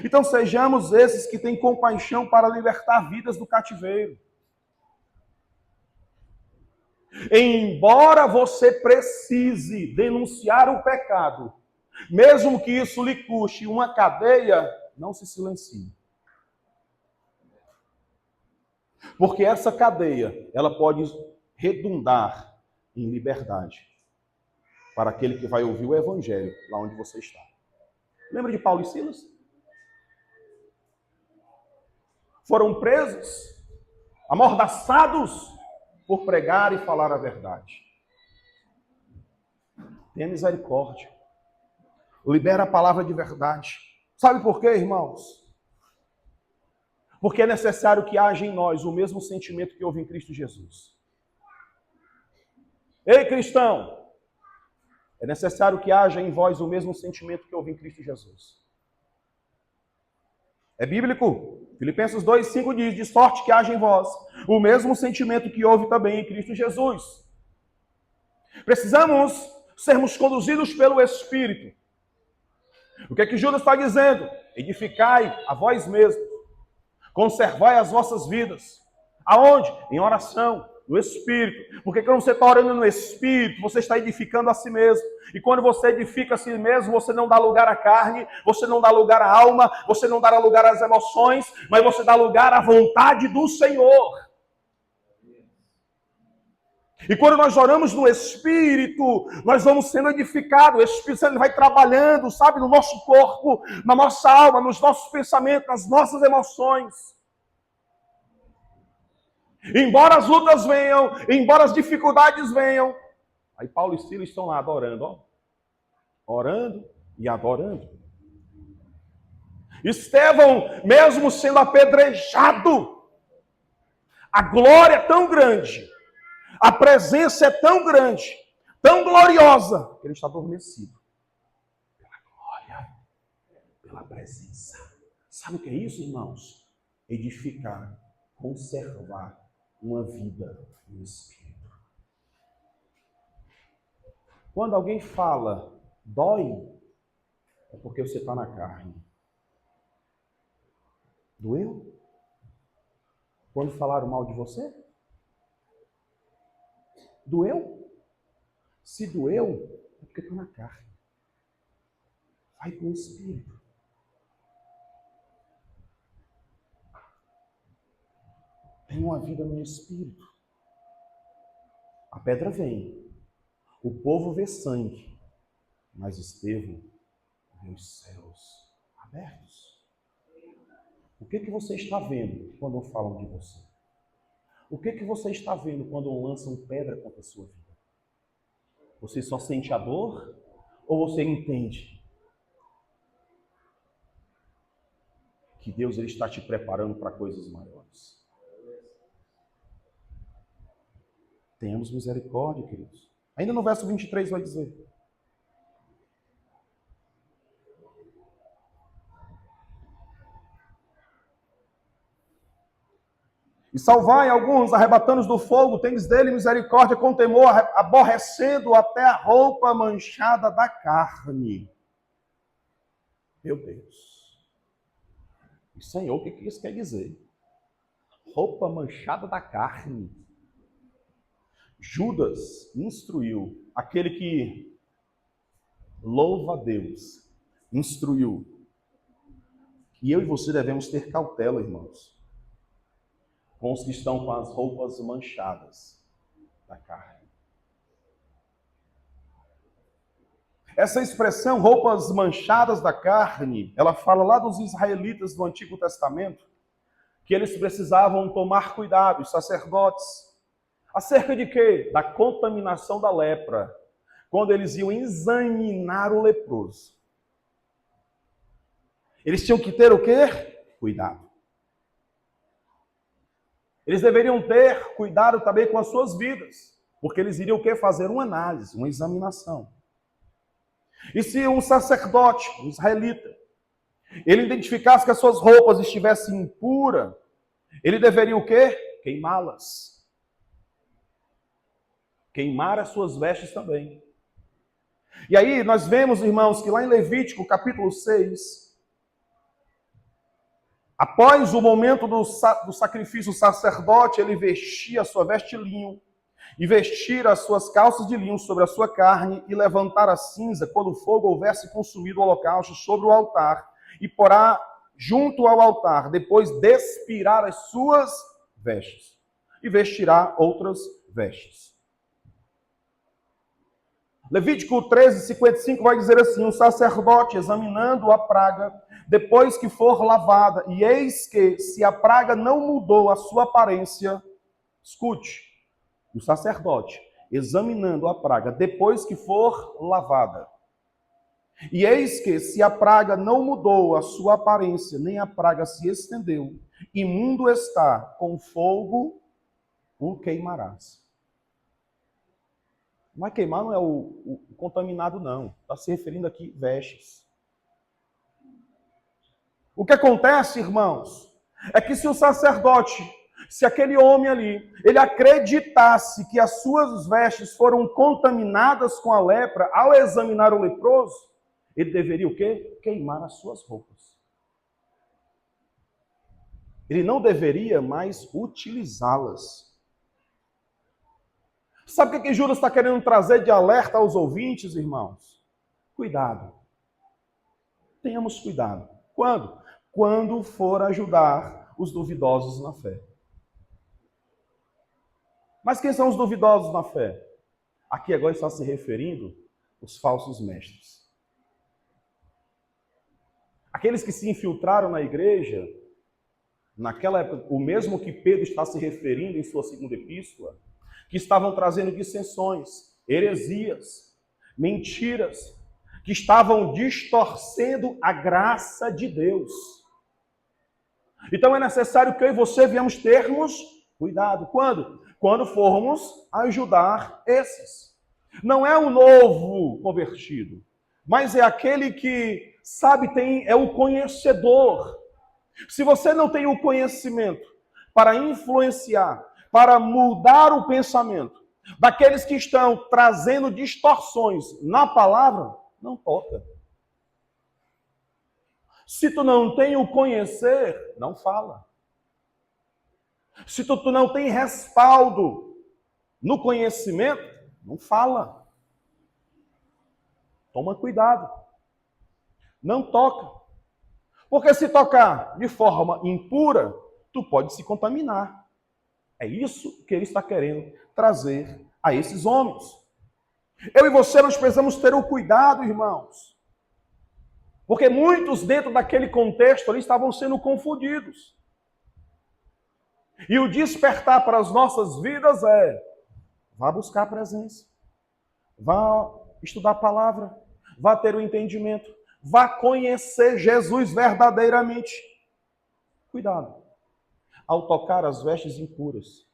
Então sejamos esses que têm compaixão para libertar vidas do cativeiro. Embora você precise denunciar o pecado, mesmo que isso lhe custe uma cadeia, não se silencie. Porque essa cadeia, ela pode redundar em liberdade para aquele que vai ouvir o evangelho lá onde você está. Lembra de Paulo e Silas? Foram presos, amordaçados por pregar e falar a verdade. Tenha misericórdia. Libera a palavra de verdade. Sabe por quê, irmãos? Porque é necessário que haja em nós o mesmo sentimento que houve em Cristo Jesus. Ei, cristão! É necessário que haja em vós o mesmo sentimento que houve em Cristo Jesus. É bíblico. Filipenses 2:5 diz, de sorte que haja em vós o mesmo sentimento que houve também em Cristo Jesus. Precisamos sermos conduzidos pelo Espírito. O que é que Judas está dizendo? Edificai a vós mesmos. Conservai as vossas vidas. Aonde? Em oração, no Espírito. Porque quando você está orando no Espírito, você está edificando a si mesmo. E quando você edifica a si mesmo, você não dá lugar à carne, você não dá lugar à alma, você não dá lugar às emoções, mas você dá lugar à vontade do Senhor. E quando nós oramos no Espírito, nós vamos sendo edificados. O Espírito Santo vai trabalhando, sabe, no nosso corpo, na nossa alma, nos nossos pensamentos, nas nossas emoções. Embora as lutas venham, embora as dificuldades venham, aí Paulo e Silas estão lá adorando, ó. Orando e adorando. Estevão, mesmo sendo apedrejado, a glória é tão grande, a presença é tão grande, tão gloriosa, que ele está adormecido. Pela glória, pela presença. Sabe o que é isso, irmãos? Edificar, conservar uma vida no Espírito. Quando alguém fala, dói, é porque você está na carne. Doeu? Quando falaram mal de você? Doeu? Se doeu, é porque está na carne. Vai para o Espírito. Tem uma vida no Espírito. A pedra vem. O povo vê sangue. Mas Estevão vê os céus abertos. O que você está vendo quando falam de você? O que você está vendo quando lançam pedra contra a sua vida? Você só sente a dor ou você entende que Deus ele está te preparando para coisas maiores? Tenhamos misericórdia, queridos. Ainda no verso 23 vai dizer: e salvai alguns, arrebatando-os do fogo, tendes dele misericórdia com temor, aborrecendo até a roupa manchada da carne. Meu Deus. E Senhor, o que isso quer dizer? Roupa manchada da carne. Judas instruiu, aquele que louva a Deus, instruiu que eu e você devemos ter cautela, irmãos, com os que estão com as roupas manchadas da carne. Essa expressão, roupas manchadas da carne, ela fala lá dos israelitas do Antigo Testamento, que eles precisavam tomar cuidado, os sacerdotes, acerca de quê? Da contaminação da lepra, quando eles iam examinar o leproso. Eles tinham que ter o quê? Cuidado. Eles deveriam ter cuidado também com as suas vidas, porque eles iriam o quê? Fazer uma análise, uma examinação. E se um sacerdote, um israelita, ele identificasse que as suas roupas estivessem impuras, ele deveria o quê? Queimá-las. Queimar as suas vestes também. E aí nós vemos, irmãos, que lá em Levítico, capítulo 6, após o momento do sacrifício, o sacerdote, ele vestia a sua veste linho, e vestir as suas calças de linho sobre a sua carne, e levantar a cinza, quando o fogo houvesse consumido o holocausto sobre o altar, e porá junto ao altar, depois despirar as suas vestes, e vestirá outras vestes. Levítico 13, 55 vai dizer assim: o sacerdote, examinando a praga, depois que for lavada, e eis que, se a praga não mudou a sua aparência, escute, o sacerdote, examinando a praga, depois que for lavada, e eis que, se a praga não mudou a sua aparência, nem a praga se estendeu, imundo está, com fogo o queimarás. Mas queimar não é o contaminado, não. Está se referindo aqui vestes. O que acontece, irmãos, é que se o sacerdote, se aquele homem ali, ele acreditasse que as suas vestes foram contaminadas com a lepra, ao examinar o leproso, ele deveria o quê? Queimar as suas roupas. Ele não deveria mais utilizá-las. Sabe o que Judas está querendo trazer de alerta aos ouvintes, irmãos? Cuidado. Tenhamos cuidado. Quando? Quando for ajudar os duvidosos na fé. Mas quem são os duvidosos na fé? Aqui agora está se referindo aos falsos mestres. Aqueles que se infiltraram na igreja, naquela época, o mesmo que Pedro está se referindo em sua segunda epístola, que estavam trazendo dissensões, heresias, mentiras, que estavam distorcendo a graça de Deus. Então é necessário que eu e você venhamos termos cuidado. Quando? Quando formos ajudar esses. Não é o novo convertido, mas é aquele que sabe, é o conhecedor. Se você não tem o conhecimento para influenciar, para mudar o pensamento daqueles que estão trazendo distorções na palavra, não toca. Se tu não tem o conhecer, não fala. Se tu não tem respaldo no conhecimento, não fala. Toma cuidado. Não toca. Porque se tocar de forma impura, tu pode se contaminar. É isso que ele está querendo trazer a esses homens. Eu e você, nós precisamos ter o cuidado, irmãos. Porque muitos dentro daquele contexto ali estavam sendo confundidos. E o despertar para as nossas vidas é: vá buscar a presença. Vá estudar a palavra. Vá ter o entendimento. Vá conhecer Jesus verdadeiramente. Cuidado ao tocar as vestes impuras,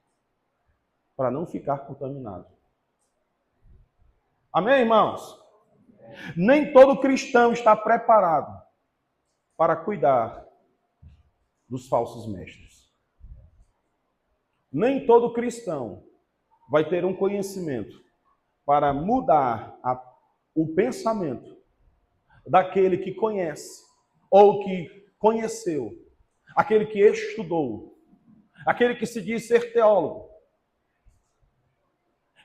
para não ficar contaminado. Amém, irmãos? Nem todo cristão está preparado para cuidar dos falsos mestres. Nem todo cristão vai ter um conhecimento para mudar o pensamento daquele que conhece, ou que conheceu, aquele que estudou, aquele que se diz ser teólogo,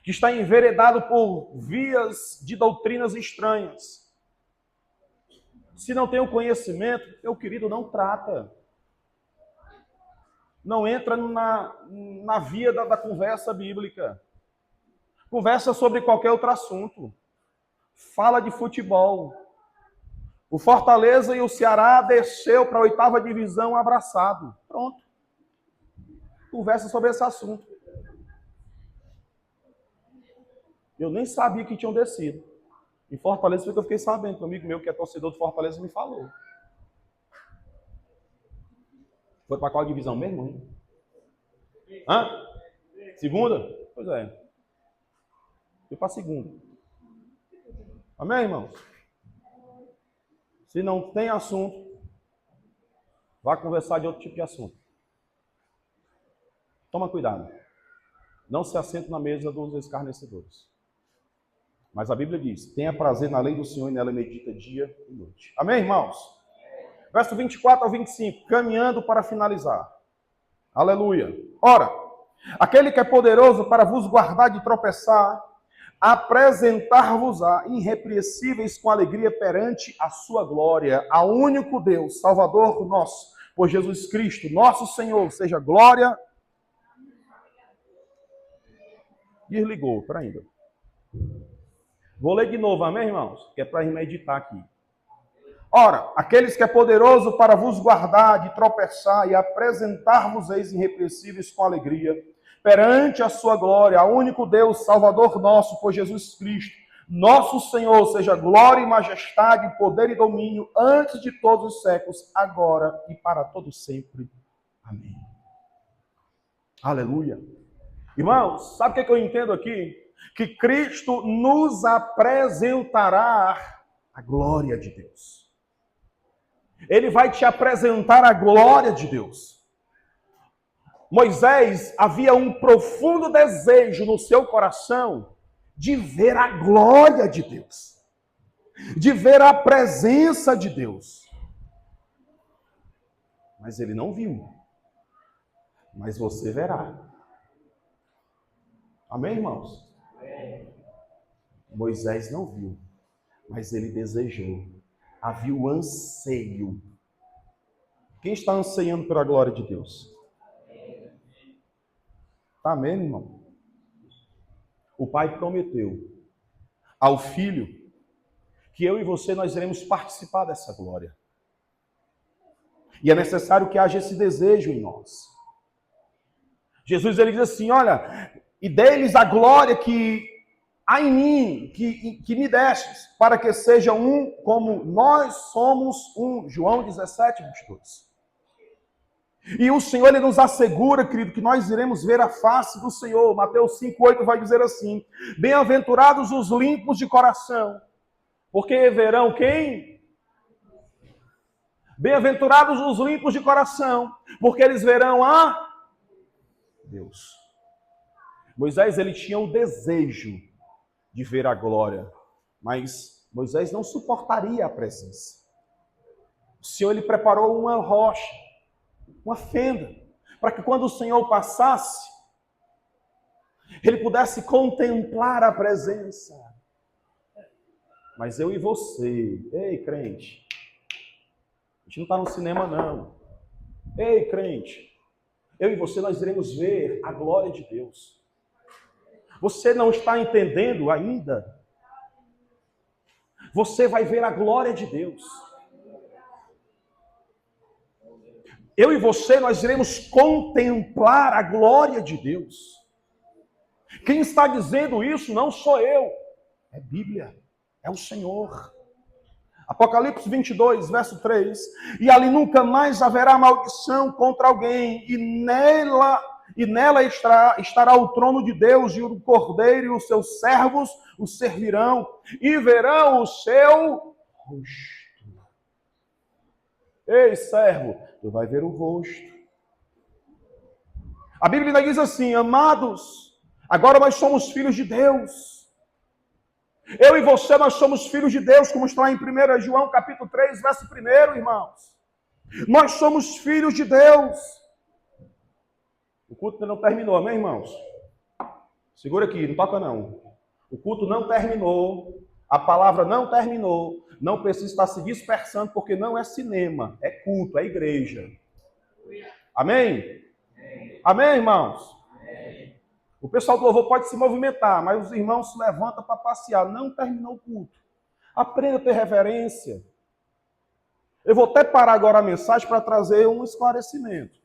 que está enveredado por vias de doutrinas estranhas. Se não tem o conhecimento, meu querido, não trata. Não entra na via da conversa bíblica. Conversa sobre qualquer outro assunto. Fala de futebol. O Fortaleza e o Ceará desceu para a 8ª divisão abraçado. Pronto. Conversa sobre esse assunto. Eu nem sabia que tinham descido. Em Fortaleza foi que eu fiquei sabendo. Um amigo meu que é torcedor do Fortaleza me falou. Foi para qual divisão mesmo? Hein? Hã? Segunda? Pois é. Fui para a segunda. Amém, irmãos? Se não tem assunto, vá conversar de outro tipo de assunto. Toma cuidado. Não se assente na mesa dos escarnecedores. Mas a Bíblia diz, tenha prazer na lei do Senhor e nela medita dia e noite. Amém, irmãos? Verso 24 ao 25, caminhando para finalizar. Aleluia. Ora, aquele que é poderoso para vos guardar de tropeçar, apresentar-vos-á irrepreensíveis com alegria perante a sua glória, ao único Deus, Salvador nosso, por Jesus Cristo, nosso Senhor, seja glória. Desligou, peraí ainda. Vou ler de novo, amém, irmãos? Que é para meditar aqui. Ora, aqueles que é poderoso para vos guardar de tropeçar e apresentar-vos-eis irrepreensíveis com alegria, perante a sua glória, ao único Deus, Salvador nosso, por Jesus Cristo, nosso Senhor, seja glória e majestade, poder e domínio, antes de todos os séculos, agora e para todo sempre. Amém. Aleluia. Irmãos, sabe o que eu entendo aqui? Que Cristo nos apresentará a glória de Deus. Ele vai te apresentar a glória de Deus. Moisés havia um profundo desejo no seu coração de ver a glória de Deus, de ver a presença de Deus. Mas ele não viu. Mas você verá. Amém, irmãos? Amém. Moisés não viu, mas ele desejou. Havia o anseio. Quem está ansiando pela glória de Deus? Amém, irmão? O Pai prometeu ao Filho que eu e você, nós iremos participar dessa glória. E é necessário que haja esse desejo em nós. Jesus, ele diz assim, olha, e dê-lhes a glória que há em mim, que me destes, para que seja um como nós somos um. João 17, 22. E o Senhor, ele nos assegura, querido, que nós iremos ver a face do Senhor. Mateus 5:8 vai dizer assim, bem-aventurados os limpos de coração, porque verão quem? Bem-aventurados os limpos de coração, porque eles verão a Deus. Moisés, ele tinha o desejo de ver a glória, mas Moisés não suportaria a presença. O Senhor, ele preparou uma rocha, uma fenda, para que quando o Senhor passasse, ele pudesse contemplar a presença. Mas eu e você, ei crente, a gente não está no cinema não. Ei crente, eu e você, nós iremos ver a glória de Deus. Você não está entendendo ainda? Você vai ver a glória de Deus. Eu e você, nós iremos contemplar a glória de Deus. Quem está dizendo isso não sou eu, é Bíblia, é o Senhor. Apocalipse 22, verso 3. E ali nunca mais haverá maldição contra alguém, e nela estará o trono de Deus, e o Cordeiro e os seus servos o servirão, e verão o seu rosto. Ei, servo, tu vai ver o rosto. A Bíblia ainda diz assim, amados, agora nós somos filhos de Deus. Eu e você, nós somos filhos de Deus, como está em 1 João capítulo 3, verso 1, irmãos. Nós somos filhos de Deus. O culto ainda não terminou, amém, irmãos? Segura aqui, não toca não. O culto não terminou, a palavra não terminou. Não precisa estar se dispersando, porque não é cinema, é culto, é igreja. Amém? Amém, irmãos? Amém. O pessoal do louvor pode se movimentar, mas os irmãos se levantam para passear. Não terminou o culto. Aprenda a ter reverência. Eu vou até parar agora a mensagem para trazer um esclarecimento.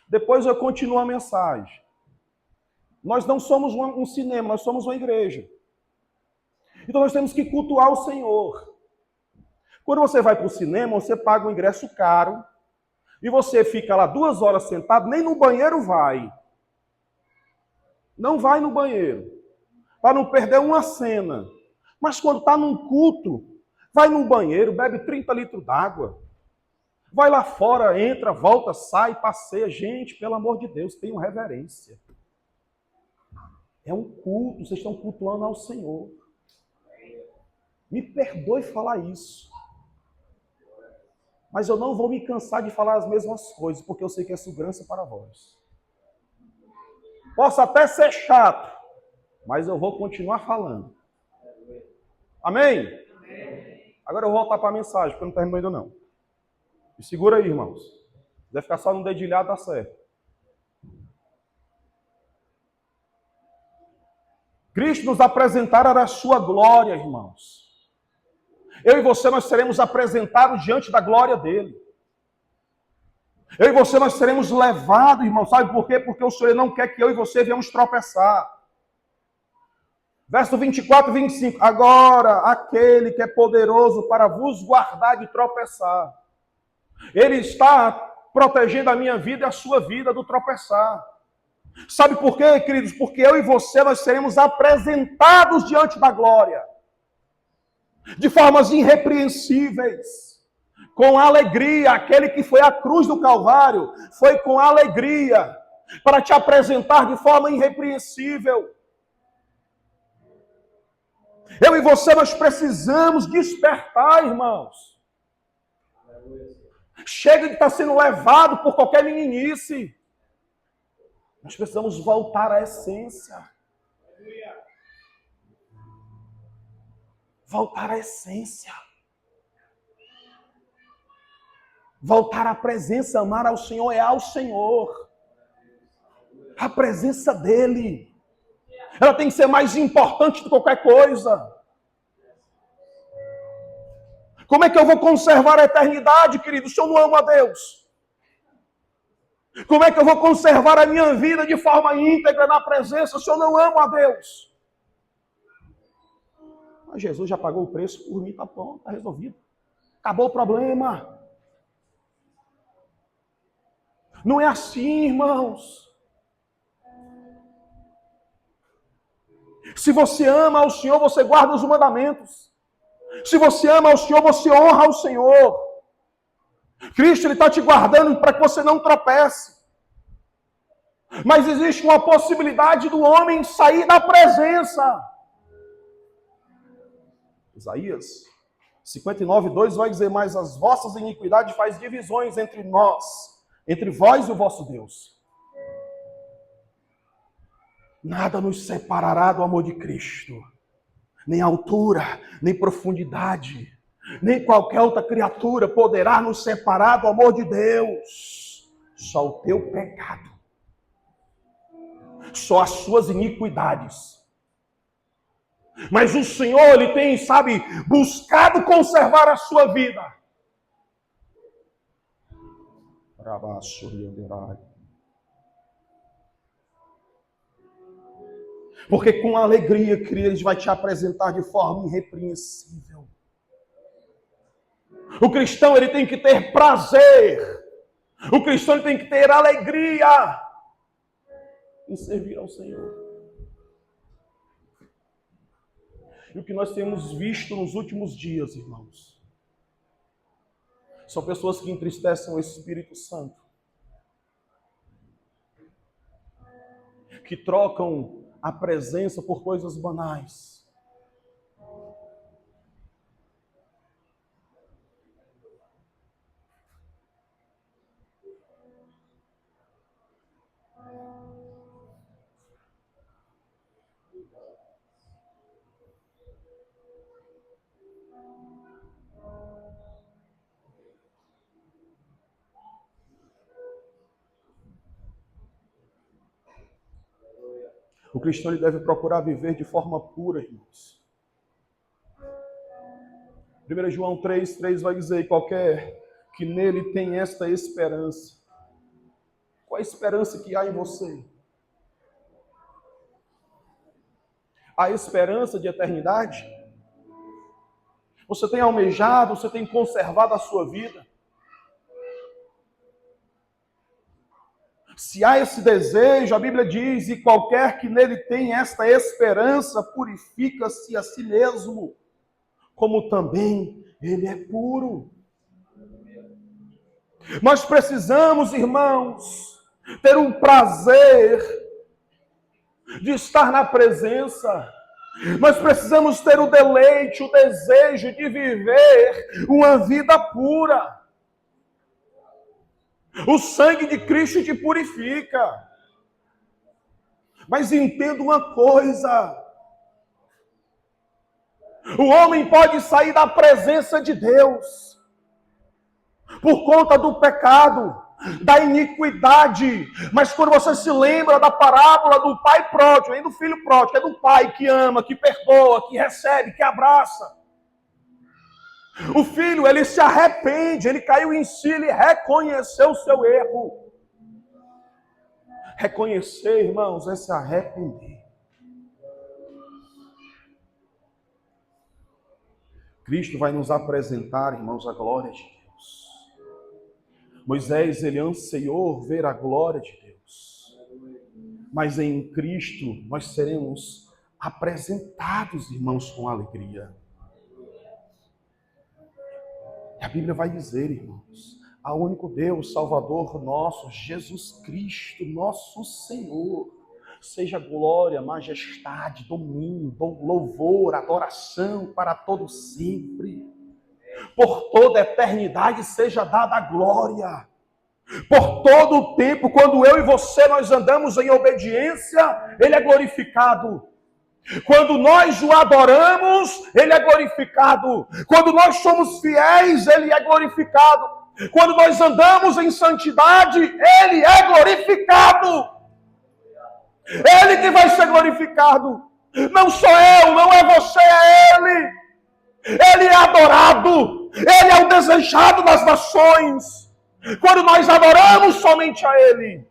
Depois eu continuo a mensagem. Nós não somos um cinema, nós somos uma igreja. Então nós temos que cultuar o Senhor. Quando você vai para o cinema, você paga um ingresso caro e você fica lá 2 horas sentado, nem no banheiro vai. Não vai no banheiro, para não perder uma cena. Mas quando está num culto, vai no banheiro, bebe 30 litros d'água. Vai lá fora, entra, volta, sai, passeia. Gente, pelo amor de Deus, tenham reverência. É um culto, vocês estão cultuando ao Senhor. Me perdoe falar isso. Mas eu não vou me cansar de falar as mesmas coisas, porque eu sei que é segurança para vós. Posso até ser chato, mas eu vou continuar falando. Amém? Agora eu vou voltar para a mensagem, porque eu não terminou ainda não. Me segura aí, irmãos. Se quiser ficar só no dedilhado, dá certo. Cristo nos apresentara a sua glória, irmãos. Eu e você, nós seremos apresentados diante da glória dele. Eu e você, nós seremos levados, irmão. Sabe por quê? Porque o Senhor não quer que eu e você venhamos tropeçar. Verso 24 e 25. Agora, aquele que é poderoso para vos guardar de tropeçar. Ele está protegendo a minha vida e a sua vida do tropeçar. Sabe por quê, queridos? Porque eu e você, nós seremos apresentados diante da glória. De formas irrepreensíveis. Com alegria. Aquele que foi à cruz do Calvário foi com alegria para te apresentar de forma irrepreensível. Eu e você, nós precisamos despertar, irmãos. Chega de estar sendo levado por qualquer meninice. Nós precisamos voltar à essência. Voltar à essência. Voltar à presença, amar ao Senhor é ao Senhor. A presença dEle. Ela tem que ser mais importante do que qualquer coisa. Como é que eu vou conservar a eternidade, querido, se eu não amo a Deus? Como é que eu vou conservar a minha vida de forma íntegra na presença se eu não amo a Deus? Mas Jesus já pagou o preço por mim, tá pronto, está resolvido. Acabou o problema. Não é assim, irmãos. Se você ama ao Senhor, você guarda os mandamentos. Se você ama ao Senhor, você honra ao Senhor. Cristo, Ele está te guardando para que você não tropece. Mas existe uma possibilidade do homem sair da presença. Isaías 59:2 vai dizer: mas as vossas iniquidades faz divisões entre nós, entre vós e o vosso Deus. Nada nos separará do amor de Cristo. Nem altura, nem profundidade, nem qualquer outra criatura poderá nos separar do amor de Deus. Só o teu pecado. Só as suas iniquidades. Mas o Senhor, Ele tem, sabe, buscado conservar a sua vida. Porque com alegria, querido, Ele vai te apresentar de forma irrepreensível. O cristão, ele tem que ter prazer. O cristão, ele tem que ter alegria em servir ao Senhor. E o que nós temos visto nos últimos dias, irmãos, são pessoas que entristecem o Espírito Santo, que trocam a presença por coisas banais. O cristão, ele deve procurar viver de forma pura, irmãos. 1 João 3:3 vai dizer: qualquer que nele tem esta esperança. Qual a esperança que há em você? A esperança de eternidade? Você tem almejado, você tem conservado a sua vida? Se há esse desejo, a Bíblia diz: e qualquer que nele tem esta esperança, purifica-se a si mesmo, como também ele é puro. Nós precisamos, irmãos, ter um prazer de estar na presença. Nós precisamos ter o deleite, o desejo de viver uma vida pura. O sangue de Cristo te purifica. Mas entenda uma coisa: o homem pode sair da presença de Deus por conta do pecado, da iniquidade. Mas quando você se lembra da parábola do pai pródigo, nem do filho pródigo, é do pai que ama, que perdoa, que recebe, que abraça. O filho, ele se arrepende, ele caiu em si, ele reconheceu o seu erro. Reconhecer, irmãos, é se arrepender. Cristo vai nos apresentar, irmãos, a glória de Deus. Moisés, ele anseiou ver a glória de Deus. Mas em Cristo nós seremos apresentados, irmãos, com alegria. E a Bíblia vai dizer, irmãos, ao único Deus, Salvador nosso, Jesus Cristo, nosso Senhor, seja glória, majestade, domínio, louvor, adoração para todo sempre. Por toda a eternidade seja dada a glória. Por todo o tempo, quando eu e você nós andamos em obediência, Ele é glorificado. Quando nós o adoramos, Ele é glorificado. Quando nós somos fiéis, Ele é glorificado. Quando nós andamos em santidade, Ele é glorificado. Ele que vai ser glorificado. Não sou eu, não é você, é Ele. Ele é adorado. Ele é o desejado das nações. Quando nós adoramos somente a Ele.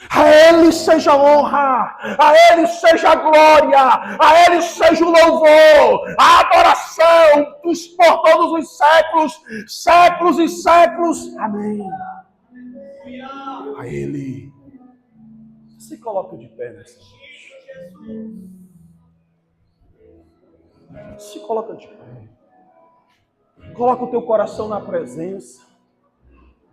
A Ele seja honra, a Ele seja glória, a Ele seja o louvor, a adoração por todos os séculos, séculos e séculos. Amém. A Ele. Se coloca de pé nessa noite. Se coloca de pé. Coloca o teu coração na presença.